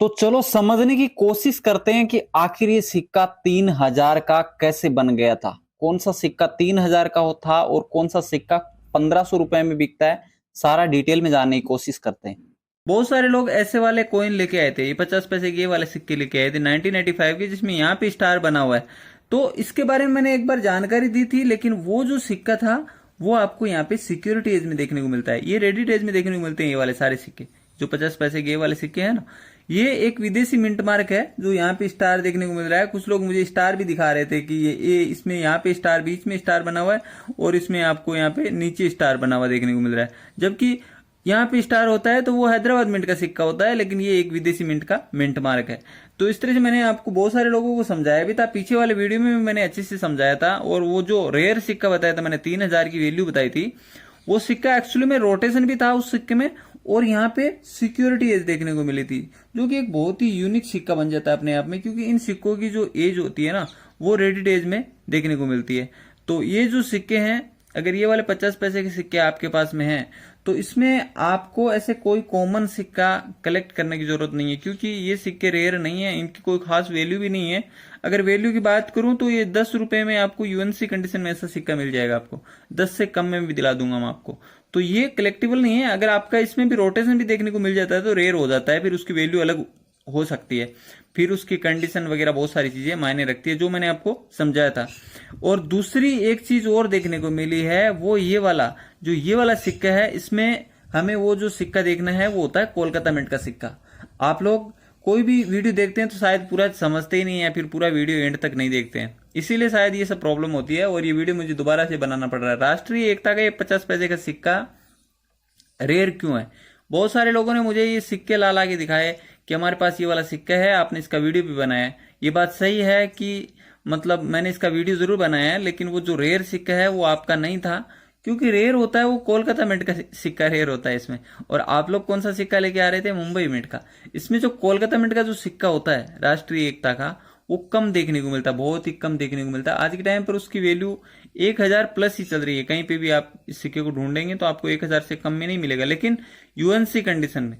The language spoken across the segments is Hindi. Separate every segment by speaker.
Speaker 1: तो चलो समझने की कोशिश करते हैं कि आखिर ये सिक्का 3000 का कैसे बन गया था। कौन सा सिक्का 3000 का था और कौन सा सिक्का 1500 रुपए में बिकता है, सारा डिटेल में जानने की कोशिश करते हैं। बहुत सारे लोग ऐसे वाले कॉइन लेके आए थे, ये 50 पैसे के ये वाले सिक्के लेके आए थे 1985 के, जिसमें यहाँ पे स्टार बना हुआ है। तो इसके बारे में मैंने एक बार जानकारी दी थी, लेकिन वो जो सिक्का था वो आपको यहाँ पे सिक्योरिटी एज में देखने को मिलता है। ये रेडिट एज में देखने को मिलते हैं ये वाले सारे सिक्के, जो 50 पैसे के ये वाले सिक्के हैं ना। ये एक विदेशी मिंट मार्क है जो यहाँ पे स्टार देखने को मिल रहा है। कुछ लोग मुझे स्टार भी दिखा रहे थे कि ये इसमें यहाँ पे स्टार, बीच में स्टार बना हुआ है और इसमें आपको यहाँ पे नीचे स्टार बना हुआ देखने को मिल रहा है। जबकि यहाँ पे स्टार होता है तो वो हैदराबाद मिंट का सिक्का होता है, लेकिन ये एक विदेशी मिंट का मिंट मार्क है। तो इस तरह से मैंने आपको बहुत सारे लोगों को समझाया भी था, पीछे वाले वीडियो में भी मैंने अच्छे से समझाया था। और वो जो रेयर सिक्का बताया था मैंने, 3000 की वैल्यू बताई थी, वो सिक्का एक्चुअली में रोटेशन भी था उस सिक्के में, और यहाँ पे सिक्योरिटी एज देखने को मिली थी, जो कि एक बहुत ही यूनिक सिक्का बन जाता है अपने आप में, क्योंकि इन सिक्कों की जो एज होती है ना वो रेडिट एज में देखने को मिलती है। तो ये जो सिक्के हैं, अगर ये वाले 50 पैसे के सिक्के आपके पास में हैं तो इसमें आपको ऐसे कोई कॉमन सिक्का कलेक्ट करने की जरूरत नहीं है, क्योंकि ये सिक्के रेयर नहीं है, इनकी कोई खास वैल्यू भी नहीं है। अगर वैल्यू की बात करूं तो ये 10 रुपए में आपको यूएनसी कंडीशन में ऐसा सिक्का मिल जाएगा, आपको 10 से कम में भी दिला दूंगा मैं आपको। तो ये कलेक्टिबल नहीं है। अगर आपका इसमें भी रोटेशन भी देखने को मिल जाता है तो रेयर हो जाता है, फिर उसकी वैल्यू अलग हो सकती है, फिर उसकी कंडीशन वगैरह बहुत सारी चीजें मायने रखती है, जो मैंने आपको समझाया था। और दूसरी एक चीज और देखने को मिली है, वो ये वाला जो ये वाला सिक्का है, इसमें हमें वो जो सिक्का देखना है वो होता है कोलकाता मिंट का सिक्का। आप लोग कोई भी वीडियो देखते हैं तो शायद पूरा समझते ही नहीं है, फिर पूरा वीडियो एंड तक नहीं देखते हैं, इसीलिए शायद ये सब प्रॉब्लम होती है और ये वीडियो मुझे दोबारा से बनाना पड़ रहा है। राष्ट्रीय एकता का ये 50 पैसे का सिक्का रेयर क्यों है? बहुत सारे लोगों ने मुझे ये सिक्के ला ला के दिखाए कि हमारे पास ये वाला सिक्का है, आपने इसका वीडियो भी बनाया है। ये बात सही है कि मतलब मैंने इसका वीडियो जरूर बनाया है, लेकिन वो जो रेयर सिक्का है वो आपका नहीं था, क्योंकि रेयर होता है वो कोलकाता मिंट का सिक्का रेयर होता है इसमें। और आप लोग कौन सा सिक्का लेके आ रहे थे? मुंबई मिंट का। इसमें जो कोलकाता मिंट का जो सिक्का होता है राष्ट्रीय एकता का, वो कम देखने को मिलता है, बहुत ही कम देखने को मिलता है। आज के टाइम पर उसकी वैल्यू 1000 प्लस ही चल रही है। कहीं पे भी आप इस सिक्के को ढूंढेंगे तो आपको 1000 से कम में नहीं मिलेगा। लेकिन यूएनसी कंडीशन में,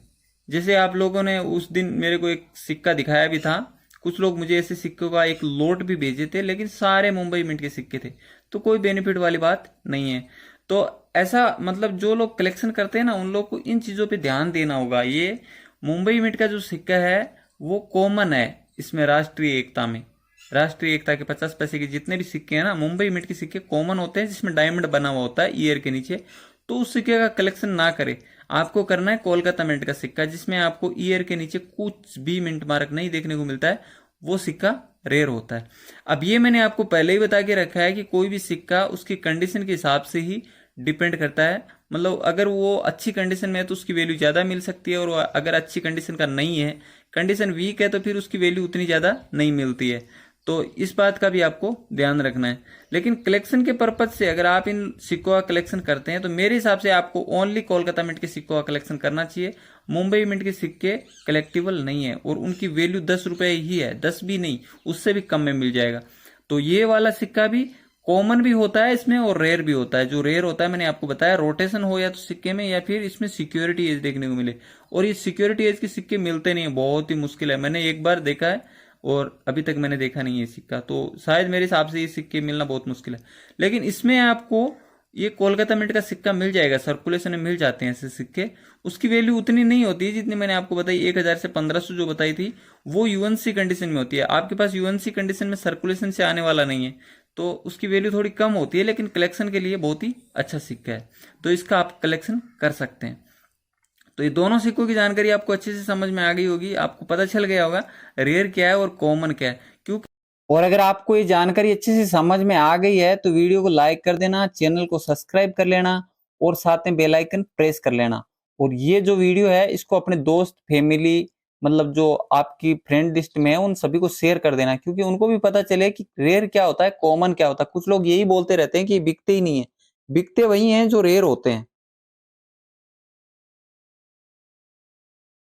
Speaker 1: जैसे आप लोगों ने उस दिन मेरे को एक सिक्का दिखाया भी था, कुछ लोग मुझे ऐसे सिक्कों का एक लोट भी भेजे थे, लेकिन सारे मुंबई मिंट के सिक्के थे, तो कोई बेनिफिट वाली बात नहीं है। तो ऐसा मतलब जो लोग कलेक्शन करते हैं ना, उन लोग को इन चीजों पे ध्यान देना होगा। ये मुंबई मिंट का जो सिक्का है वो कॉमन है इसमें राष्ट्रीय एकता में। राष्ट्रीय एकता के 50 पैसे के जितने भी सिक्के हैं ना, मुंबई मिंट के सिक्के कॉमन होते हैं, जिसमें डायमंड बना हुआ होता है ईयर के नीचे। तो उस सिक्के का कलेक्शन ना करें, आपको करना है कोलकाता मिंट का सिक्का, जिसमें आपको ईयर के नीचे कुछ भी मिंट मार्क नहीं देखने को मिलता है, वो सिक्का रेयर होता है। अब ये मैंने आपको पहले ही बता के रखा है कि कोई भी सिक्का उसकी कंडीशन के हिसाब से ही डिपेंड करता है। मतलब अगर वो अच्छी कंडीशन में है तो उसकी वैल्यू ज्यादा मिल सकती है, और अगर अच्छी कंडीशन का नहीं है, कंडीशन वीक है, तो फिर उसकी वैल्यू उतनी ज्यादा नहीं मिलती है। तो इस बात का भी आपको ध्यान रखना है। लेकिन कलेक्शन के पर्पज से अगर आप इन सिक्कों का कलेक्शन करते हैं तो मेरे हिसाब से आपको ओनली कोलकाता मिंट के सिक्कों का कलेक्शन करना चाहिए। मुंबई मिंट के सिक्के कलेक्टिबल नहीं है और उनकी वैल्यू 10 रुपए ही है, 10 भी नहीं, उससे भी कम में मिल जाएगा। तो ये वाला सिक्का भी कॉमन भी होता है इसमें और रेयर भी होता है। जो रेयर होता है मैंने आपको बताया, रोटेशन हो या तो सिक्के में, या फिर इसमें सिक्योरिटी एज देखने को मिले। और ये सिक्योरिटी एज के सिक्के मिलते नहीं है, बहुत ही मुश्किल है। मैंने एक बार देखा है और अभी तक मैंने देखा नहीं है सिक्का, तो शायद मेरे हिसाब से ये सिक्के मिलना बहुत मुश्किल है। लेकिन इसमें आपको ये कोलकाता मिंट का सिक्का मिल जाएगा, सर्कुलेशन में मिल जाते हैं ऐसे सिक्के। उसकी वैल्यू उतनी नहीं होती है जितनी मैंने आपको बताई, 1000 से 1500 जो बताई थी, वो यूएनसी कंडीशन में होती है। आपके पास यूएनसी कंडीशन में सर्कुलेशन से आने वाला नहीं है, तो उसकी वैल्यू थोड़ी कम होती है, लेकिन कलेक्शन के लिए बहुत ही अच्छा सिक्का है, तो इसका आप कलेक्शन कर सकते हैं। तो ये दोनों सिक्कों की जानकारी आपको अच्छे से समझ में आ गई होगी, आपको पता चल गया होगा रेयर क्या है और कॉमन क्या है। क्योंकि और अगर आपको ये जानकारी अच्छे से समझ में आ गई है तो वीडियो को लाइक कर देना, चैनल को सब्सक्राइब कर लेना और साथ में बेल आइकन प्रेस कर लेना। और ये जो वीडियो है इसको अपने दोस्त, फैमिली, मतलब जो आपकी फ्रेंड लिस्ट में है, उन सभी को शेयर कर देना, क्योंकि उनको भी पता चले कि रेयर क्या होता है, कॉमन क्या होता है। कुछ लोग यही बोलते रहते हैं कि बिकते ही नहीं है, बिकते वही हैं जो रेयर होते हैं।